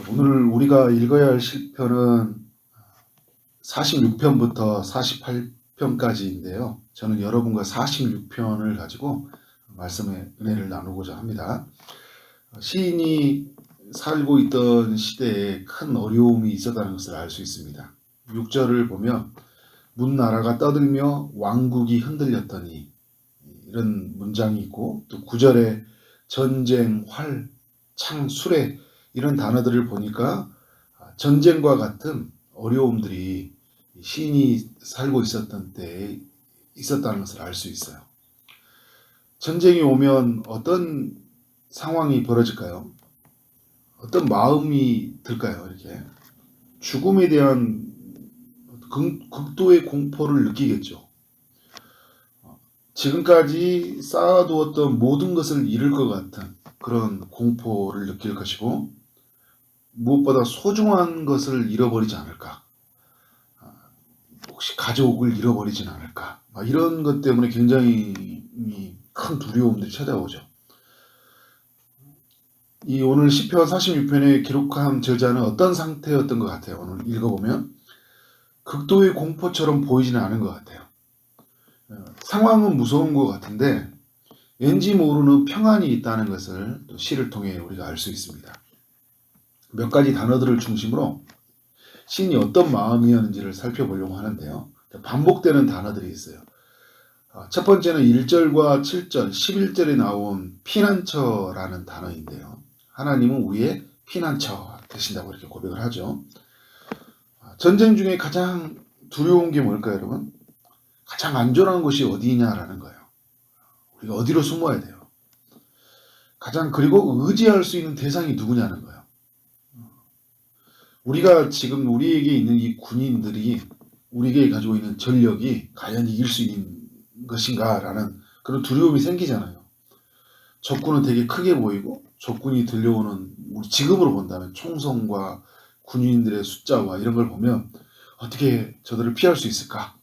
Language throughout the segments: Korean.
오늘 우리가 읽어야 할 시편은 46편부터 48편까지인데요. 저는 여러분과 46편을 가지고 말씀의 은혜를 나누고자 합니다. 시인이 살고 있던 시대에 큰 어려움이 있었다는 것을 알 수 있습니다. 6절을 보면 문나라가 떠들며 왕국이 흔들렸더니 이런 문장이 있고, 또 9절에 전쟁, 활, 창, 수레 이런 단어들을 보니까 전쟁과 같은 어려움들이 시인이 살고 있었던 때에 있었다는 것을 알 수 있어요. 전쟁이 오면 어떤 상황이 벌어질까요? 어떤 마음이 들까요? 이렇게 죽음에 대한 극도의 공포를 느끼겠죠. 지금까지 쌓아두었던 모든 것을 잃을 것 같은 그런 공포를 느낄 것이고, 무엇보다 소중한 것을 잃어버리지 않을까, 혹시 가족을 잃어버리진 않을까, 이런 것 때문에 굉장히 큰 두려움들이 찾아오죠. 이 오늘 시편 46편에 기록한 저자는 어떤 상태였던 것 같아요? 오늘 읽어보면 극도의 공포처럼 보이지는 않은 것 같아요. 상황은 무서운 것 같은데 왠지 모르는 평안이 있다는 것을 또 시를 통해 우리가 알 수 있습니다. 몇 가지 단어들을 중심으로 시인이 어떤 마음이었는지를 살펴보려고 하는데요. 반복되는 단어들이 있어요. 첫 번째는 1절과 7절, 11절에 나온 피난처라는 단어인데요. 하나님은 우리의 피난처 되신다고 이렇게 고백을 하죠. 전쟁 중에 가장 두려운 게 뭘까요, 여러분? 가장 안전한 곳이 어디냐라는 거예요. 우리가 어디로 숨어야 돼요? 그리고 의지할 수 있는 대상이 누구냐는 거예요. 우리가 지금 우리에게 있는 이 군인들이 우리에게 가지고 있는 전력이 과연 이길 수 있는 것인가라는 그런 두려움이 생기잖아요. 적군은 되게 크게 보이고, 적군이 들려오는, 우리 지금으로 본다면 총성과 군인들의 숫자와 이런 걸 보면 어떻게 저들을 피할 수 있을까?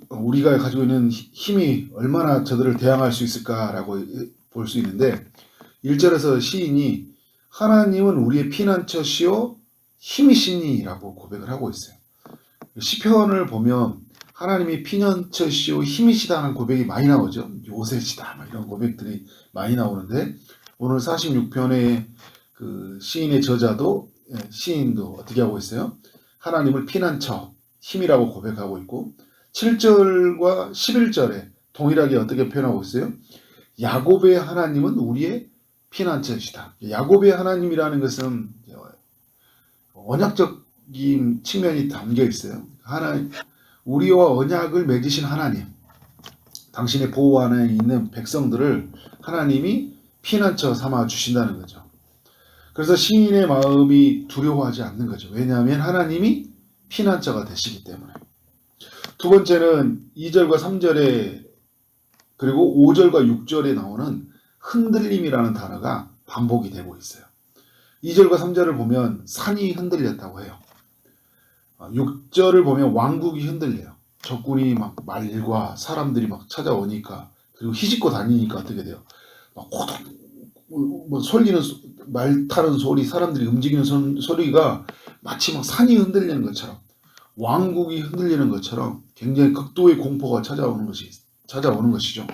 우리가 가지고 있는 힘이 얼마나 저들을 대항할 수 있을까라고 볼 수 있는데, 1절에서 시인이 하나님은 우리의 피난처시요 힘이시니라고 고백을 하고 있어요. 시편을 보면 하나님이 피난처시요 힘이시다는 고백이 많이 나오죠. 요새시다 이런 고백들이 많이 나오는데, 오늘 46편의 그 시인의 저자도, 시인도 어떻게 하고 있어요? 하나님을 피난처, 힘이라고 고백하고 있고, 7절과 11절에 동일하게 어떻게 표현하고 있어요? 야곱의 하나님은 우리의 피난처시다. 야곱의 하나님이라는 것은 언약적인 측면이 담겨 있어요. 하나님, 우리와 언약을 맺으신 하나님, 당신의 보호 안에 있는 백성들을 하나님이 피난처 삼아 주신다는 거죠. 그래서 시인의 마음이 두려워하지 않는 거죠. 왜냐하면 하나님이 피난처가 되시기 때문에. 두 번째는 2절과 3절에 그리고 5절과 6절에 나오는 흔들림이라는 단어가 반복이 되고 있어요. 2절과 3절을 보면 산이 흔들렸다고 해요. 6절을 보면 왕국이 흔들려요. 적군이 막 말과 사람들이 막 찾아오니까, 그리고 희짓고 다니니까 어떻게 돼요? 막 호동, 솔리는 말 타는 소리, 사람들이 움직이는 소리가 마치 막 산이 흔들리는 것처럼, 왕국이 흔들리는 것처럼 굉장히 극도의 공포가 찾아오는 것이죠.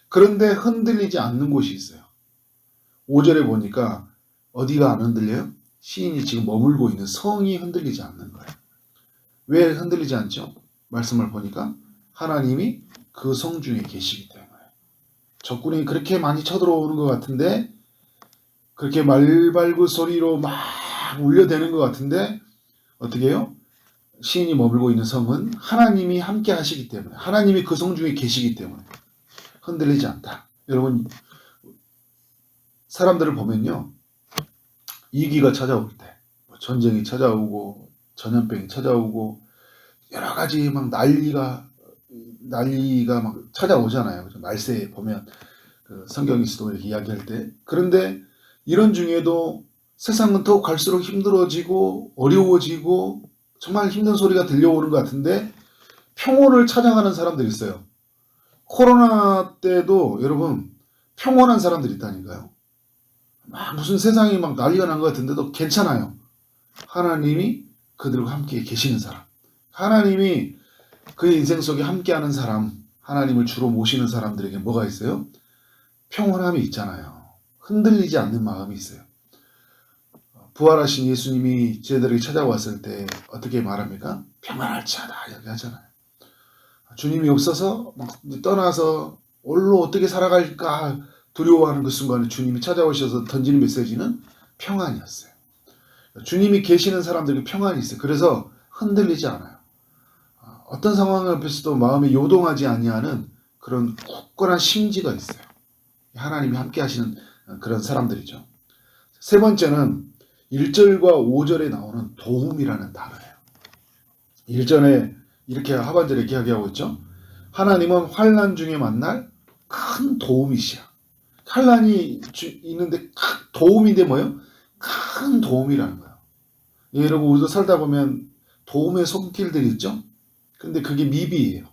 그런데 흔들리지 않는 곳이 있어요. 5절에 보니까 어디가 안 흔들려요? 시인이 지금 머물고 있는 성이 흔들리지 않는 거예요. 왜 흔들리지 않죠? 말씀을 보니까 하나님이 그 성 중에 계시기 때문에. 적군이 그렇게 많이 쳐들어오는 것 같은데, 그렇게 말발구 소리로 막 울려대는 것 같은데, 어떻게 해요? 시인이 머물고 있는 성은 하나님이 함께 하시기 때문에, 하나님이 그 성 중에 계시기 때문에 흔들리지 않다. 여러분, 사람들을 보면요, 위기가 찾아올 때, 전쟁이 찾아오고 전염병이 찾아오고 여러 가지 막 난리가 막 찾아오잖아요. 말세에 보면 그 성경에서도 이렇게 이야기할 때. 그런데 이런 중에도 세상은 더 갈수록 힘들어지고 어려워지고 정말 힘든 소리가 들려오는 것 같은데 평온을 찾아가는 사람들이 있어요. 코로나 때도 여러분 평온한 사람들이 있다니까요. 막 무슨 세상이 막 난리가 난 것 같은데도 괜찮아요. 하나님이 그들과 함께 계시는 사람. 하나님이 그의 인생 속에 함께하는 사람, 하나님을 주로 모시는 사람들에게 뭐가 있어요? 평온함이 있잖아요. 흔들리지 않는 마음이 있어요. 부활하신 예수님이 저희들에게 찾아왔을 때 어떻게 말합니까? 평안할지어다 이렇게 하잖아요. 주님이 없어서 막 떠나서 홀로 어떻게 살아갈까 두려워하는 그 순간에 주님이 찾아오셔서 던지는 메시지는 평안이었어요. 주님이 계시는 사람들에게 평안이 있어요. 그래서 흔들리지 않아요. 어떤 상황 앞에서도 마음이 요동하지 아니하는 그런 굳건한 심지가 있어요. 하나님이 함께 하시는 그런 사람들이죠. 세 번째는 1절과 5절에 나오는 도움이라는 단어예요. 1절에 이렇게 하반절에 이렇게 이야기하고 있죠. 하나님은 환난 중에 만날 큰 도움이시야. 환난이 있는데 도움인데 뭐예요? 큰 도움이라는 거예요. 예, 여러분 우리도 살다 보면 도움의 손길들이 있죠. 근데 그게 미비해요.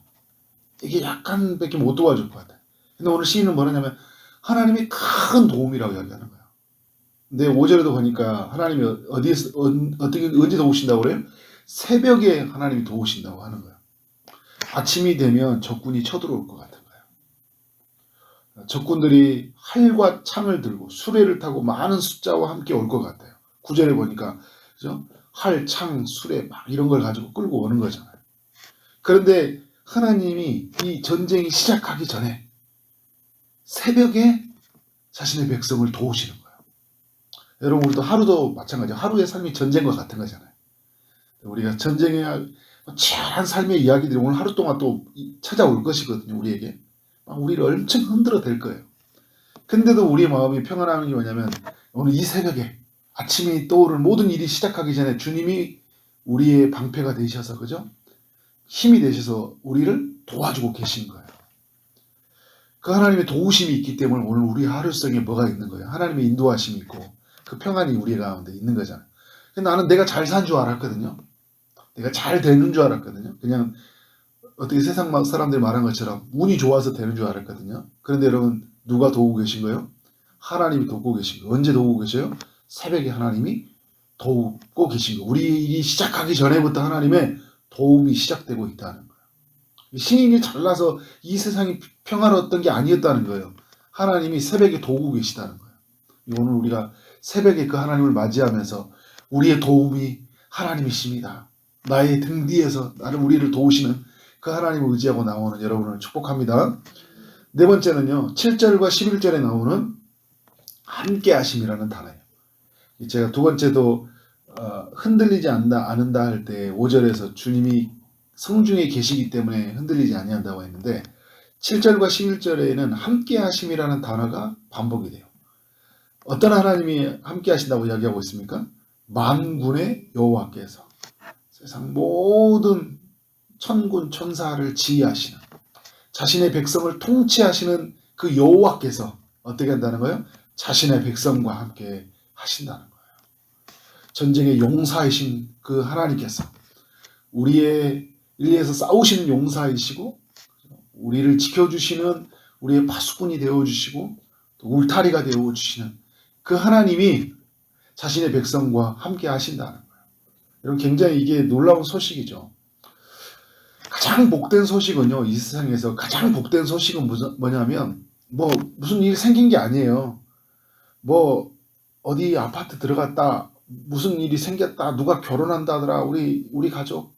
이게 약간밖에 못 도와줄 것 같아요. 근데 오늘 시인은 뭐냐면 하나님이 큰 도움이라고 이야기하는 거예요. 근데 5절에도 보니까 하나님이 어디에서 어떻게 언제 도우신다고 그래요? 새벽에 하나님이 도우신다고 하는 거예요. 아침이 되면 적군이 쳐들어올 것 같은 거예요. 적군들이 활과 창을 들고 수레를 타고 많은 숫자와 함께 올 것 같아요. 9절에 보니까 그죠? 활, 창, 수레 막 이런 걸 가지고 끌고 오는 거잖아요. 그런데 하나님이 이 전쟁이 시작하기 전에 새벽에 자신의 백성을 도우시는 거예요. 여러분 우리도 하루도 마찬가지예요. 하루의 삶이 전쟁과 같은 거잖아요. 우리가 전쟁의 치열한 삶의 이야기들이 오늘 하루 동안 또 찾아올 것이거든요. 우리에게. 우리를 엄청 흔들어 댈 거예요. 근데도 우리의 마음이 평안한 게 뭐냐면 오늘 이 새벽에 아침이 떠오를 모든 일이 시작하기 전에 주님이 우리의 방패가 되셔서 그죠? 힘이 되셔서 우리를 도와주고 계신 거예요. 그 하나님의 도우심이 있기 때문에 오늘 우리 하루성에 뭐가 있는 거예요? 하나님의 인도하심이 있고 그 평안이 우리 가운데 있는 거잖아요. 나는 내가 잘 산 줄 알았거든요. 내가 잘 되는 줄 알았거든요. 그냥 어떻게 세상 사람들이 말한 것처럼 운이 좋아서 되는 줄 알았거든요. 그런데 여러분 누가 도우고 계신 거예요? 하나님이 돕고 계신 거예요. 언제 도우고 계셔요? 새벽에 하나님이 돕고 계신 거예요. 우리 일이 시작하기 전에부터 하나님의 도움이 시작되고 있다는 거예요. 신인이 잘나서 이 세상이 평화로웠던 게 아니었다는 거예요. 하나님이 새벽에 도우고 계시다는 거예요. 오늘 우리가 새벽에 그 하나님을 맞이하면서 우리의 도움이 하나님이십니다. 나의 등 뒤에서 우리를 도우시는 그 하나님을 의지하고 나오는 여러분을 축복합니다. 네 번째는요. 7절과 11절에 나오는 함께 하심이라는 단어예요. 제가 두 번째도 흔들리지 않는다 할 때 5절에서 주님이 성중에 계시기 때문에 흔들리지 아니한다고 했는데 7절과 11절에는 함께 하심이라는 단어가 반복이 돼요. 어떤 하나님이 함께 하신다고 이야기하고 있습니까? 만군의 여호와께서 세상 모든 천군 천사를 지휘하시는 자신의 백성을 통치하시는 그 여호와께서 어떻게 한다는 거예요? 자신의 백성과 함께 하신다는 거예요. 전쟁의 용사이신 그 하나님께서 우리의 일리에서 싸우시는 용사이시고 우리를 지켜주시는 우리의 파수꾼이 되어주시고 또 울타리가 되어주시는 그 하나님이 자신의 백성과 함께 하신다는 거예요. 여러분 굉장히 이게 놀라운 소식이죠. 가장 복된 소식은요. 이 세상에서 가장 복된 소식은 뭐냐면 무슨 일이 생긴 게 아니에요. 어디 아파트 들어갔다 무슨 일이 생겼다 누가 결혼한다더라 우리 가족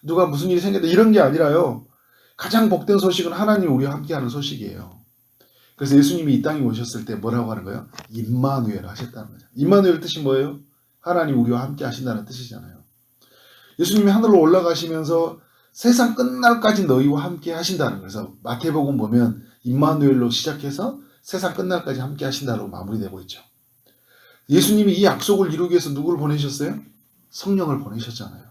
누가 무슨 일이 생겼다 이런 게 아니라요. 가장 복된 소식은 하나님이 우리와 함께하는 소식이에요. 그래서 예수님이 이 땅에 오셨을 때 뭐라고 하는 거예요? 임마누엘 하셨다는 거죠. 임마누엘 뜻이 뭐예요? 하나님 우리와 함께 하신다는 뜻이잖아요. 예수님이 하늘로 올라가시면서 세상 끝날까지 너희와 함께 하신다는 거예요. 그래서 마태복음 보면 임마누엘로 시작해서 세상 끝날까지 함께 하신다고 마무리되고 있죠. 예수님이 이 약속을 이루기 위해서 누구를 보내셨어요? 성령을 보내셨잖아요.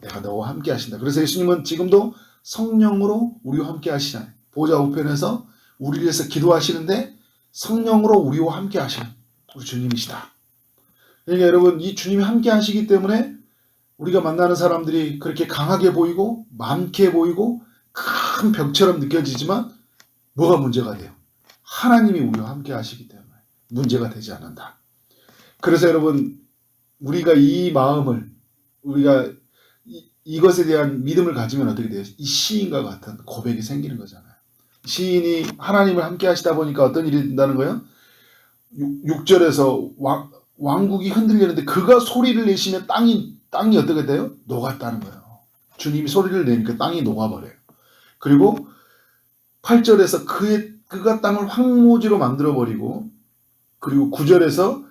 내가 너와 함께 하신다. 그래서 예수님은 지금도 성령으로 우리와 함께 하시잖아요. 보좌 우편에서 우리를 위해서 기도하시는데 성령으로 우리와 함께 하시는 우리 주님이시다. 그러니까 여러분 이 주님이 함께 하시기 때문에 우리가 만나는 사람들이 그렇게 강하게 보이고 많게 보이고 큰 벽처럼 느껴지지만 뭐가 문제가 돼요? 하나님이 우리와 함께 하시기 때문에 문제가 되지 않는다. 그래서 여러분, 우리가 이 마음을, 우리가 이것에 대한 믿음을 가지면 어떻게 돼요? 이 시인과 같은 고백이 생기는 거잖아요. 시인이 하나님을 함께 하시다 보니까 어떤 일이 된다는 거예요? 6절에서 왕국이 흔들리는데 그가 소리를 내시면 땅이 어떻게 돼요? 녹았다는 거예요. 주님이 소리를 내니까 땅이 녹아버려요. 그리고 8절에서 그가 땅을 황무지로 만들어버리고, 그리고 9절에서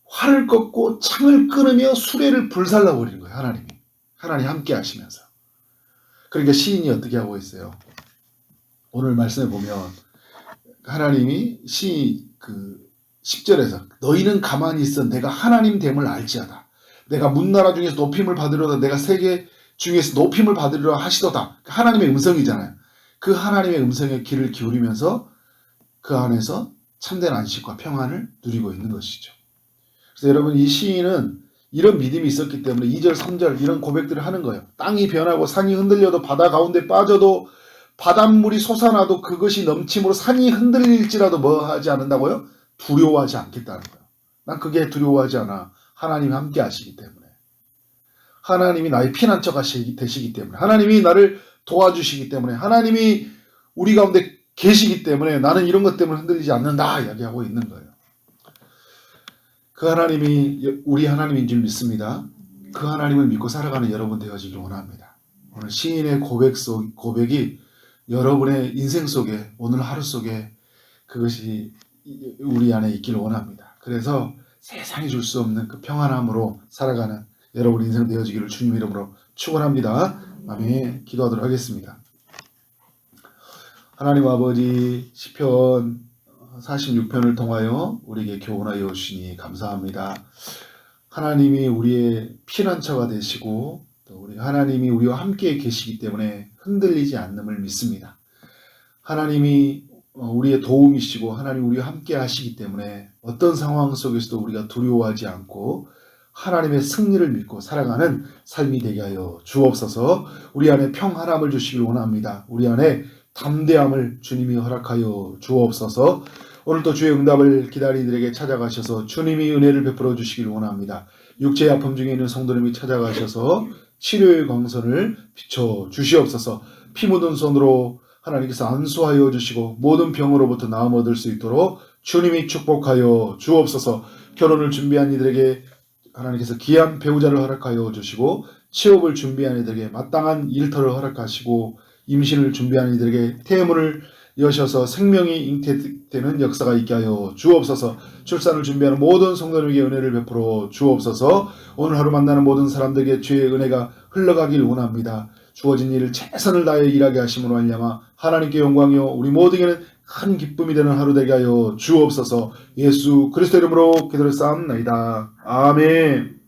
활을 꺾고 창을 끊으며 수레를 불살라버리는 거예요. 하나님 함께 하시면서. 그러니까 시인이 어떻게 하고 있어요? 오늘 말씀에 보면 하나님이 10절에서 너희는 가만히 있어 내가 하나님 됨을 알지어다. 내가 문나라 중에서 높임을 받으려다. 내가 세계 중에서 높임을 받으려 하시도다. 하나님의 음성이잖아요. 그 하나님의 음성에 귀를 기울이면서 그 안에서 참된 안식과 평안을 누리고 있는 것이죠. 그래서 여러분, 이 시인은 이런 믿음이 있었기 때문에 2절, 3절 이런 고백들을 하는 거예요. 땅이 변하고 산이 흔들려도 바다 가운데 빠져도 바닷물이 솟아나도 그것이 넘침으로 산이 흔들릴지라도 뭐 하지 않는다고요? 두려워하지 않겠다는 거예요. 난 그게 두려워하지 않아. 하나님이 함께 하시기 때문에. 하나님이 나의 피난처가 되시기 때문에. 하나님이 나를 도와주시기 때문에. 하나님이 우리 가운데 계시기 때문에 나는 이런 것 때문에 흔들리지 않는다 이야기하고 있는 거예요. 그 하나님이 우리 하나님인 줄 믿습니다. 그 하나님을 믿고 살아가는 여러분 되어지길 원합니다. 오늘 시인의 고백이 여러분의 인생 속에, 오늘 하루 속에 그것이 우리 안에 있기를 원합니다. 그래서 세상이 줄 수 없는 그 평안함으로 살아가는 여러분 인생 되어지기를 주님 이름으로 축원합니다. 아멘. 기도하도록 하겠습니다. 하나님 아버지, 시편 46편을 통하여 우리에게 교훈하여 주시니 감사합니다. 하나님이 우리의 피난처가 되시고 또 우리 하나님이 우리와 함께 계시기 때문에 흔들리지 않음을 믿습니다. 하나님이 우리의 도움이시고 하나님 우리와 함께 하시기 때문에 어떤 상황 속에서도 우리가 두려워하지 않고 하나님의 승리를 믿고 살아가는 삶이 되게 하여 주옵소서. 우리 안에 평안함을 주시길 원합니다. 우리 안에 담대함을 주님이 허락하여 주옵소서. 오늘도 주의 응답을 기다리는 이들에게 찾아가셔서 주님이 은혜를 베풀어 주시길 원합니다. 육체의 아픔 중에 있는 성도님이 찾아가셔서 치료의 광선을 비춰 주시옵소서. 피 묻은 손으로 하나님께서 안수하여 주시고 모든 병으로부터 나음 얻을 수 있도록 주님이 축복하여 주옵소서. 결혼을 준비한 이들에게 하나님께서 귀한 배우자를 허락하여 주시고 취업을 준비한 이들에게 마땅한 일터를 허락하시고 임신을 준비한 이들에게 태문을 여셔서 생명이 잉태되는 역사가 있게 하여 주옵소서. 출산을 준비하는 모든 성도님에게 은혜를 베풀어 주옵소서. 오늘 하루 만나는 모든 사람들에게 주의 은혜가 흘러가길 원합니다. 주어진 일을 최선을 다해 일하게 하심으로 말미암아 하나님께 영광이요 우리 모두에게는 큰 기쁨이 되는 하루 되게 하여 주옵소서. 예수 그리스도 이름으로 기도를 쌓옵나이다. 아멘.